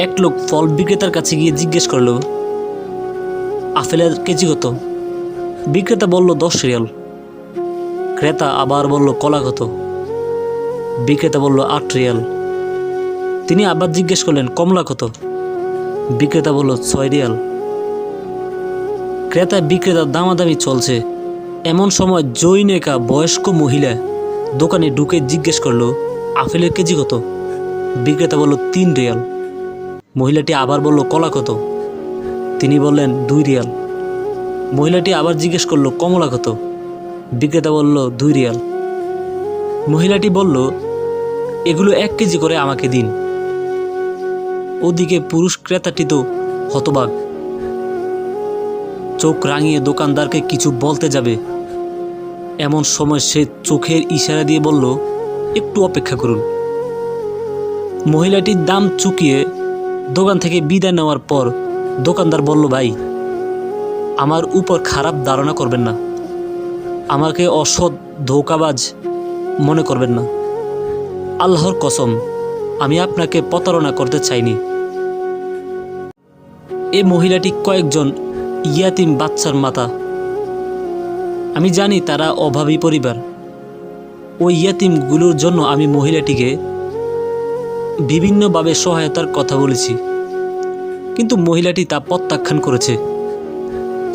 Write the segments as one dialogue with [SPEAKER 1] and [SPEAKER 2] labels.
[SPEAKER 1] এক লোক ফল বিক্রেতার কাছে গিয়ে জিজ্ঞেস করলো, আপেলের কেজি কত? বিক্রেতা বলল 10 রিয়াল। ক্রেতা আবার বলল, কলা কত? বিক্রেতা বলল 8 রিয়াল। তিনি আবার জিজ্ঞেস করলেন, কমলা কত? বিক্রেতা বলল 6 রিয়াল। ক্রেতা বিক্রেতার দামাদামি চলছে। এমন সময় জৈনেকা বয়স্ক মহিলা দোকানে ঢুকে জিজ্ঞেস করলো, আপেলের কেজি কত? বিক্রেতা বলল 3 রিয়াল। মহিলাটি আবার বলল, কলা কত? তিনি বললেন 2 রিয়াল। মহিলাটি আবার জিজ্ঞেস করলো, কমলা কত? বিক্রেতা বলল 2 রিয়াল। মহিলাটি বলল, এগুলো 1 কেজি করে আমাকে দিন। ওদিকে পুরুষ ক্রেতাটি তো হতবাক, চোখ রাঙিয়ে দোকানদারকে কিছু বলতে যাবে, এমন সময় সে চোখের ইশারা দিয়ে বলল, একটু অপেক্ষা করুন। মহিলাটির দাম চুকিয়ে দোকান থেকে বিদায় নেওয়ার পর দোকানদার বলল, ভাই, আমার উপর খারাপ ধারণা করবেন না, আমাকে অসৎ ধোঁকাবাজ মনে করবেন না। আল্লাহর কসম, আমি আপনাকে প্রতারণা করতে চাইনি। এ মহিলাটি কয়েকজন ইয়াতিম বাচ্চার মাতা। আমি জানি তারা অভাবী পরিবার। ওই ইয়াতিমগুলোর জন্য আমি মহিলাটিকে বিভিন্নভাবে সহায়তার কথা বলেছি, কিন্তু মহিলাটি তা প্রত্যাখ্যান করেছে।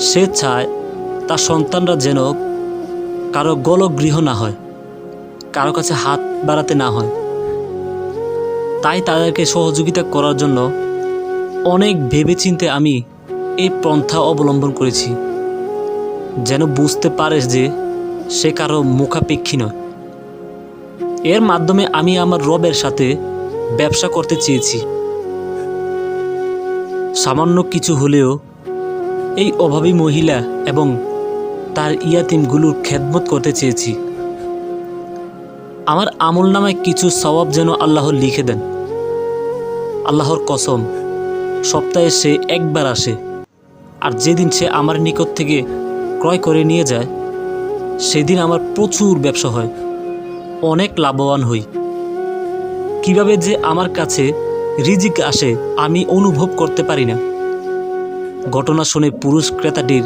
[SPEAKER 1] সে চায় তার সন্তানরা যেন কারো গলগৃহ না হয়, কারো কাছে হাত বাড়াতে না হয়। তাই তাদেরকে সহযোগিতা করার জন্য অনেক ভেবেচিন্তে আমি এই পন্থা অবলম্বন করেছি, যেন বুঝতে পারে যে সে কারো মুখাপেক্ষী নয়। এর মাধ্যমে আমি আমার রবের সাথে ব্যবসা করতে চেয়েছি। সামান্য কিছু হলেও এই অভাবী মহিলা এবং তার ইয়াতিমগুলোর খেদমত করতে চেয়েছি। আমার আমল নামায় কিছু সওয়াব যেন আল্লাহ লিখে দেন। আল্লাহর কসম, সপ্তাহে সে একবার আসে, আর যেদিন সে আমার নিকট থেকে ক্রয় করে নিয়ে যায় সেদিন আমার প্রচুর ব্যবসা হয়, অনেক লাভবান হই। কিভাবে যে আমার কাছে রিজিক আসে আমি অনুভব করতে পারি না। ঘটনা শুনে পুরুষ ক্রেতাটির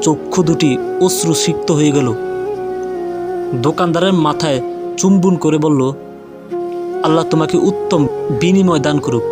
[SPEAKER 1] চক্ষু দুটি অশ্রুসিক্ত হয়ে গেল। দোকানদারের মাথায় চুম্বন করে বলল, আল্লাহ তোমাকে উত্তম বিনিময় দান করুক।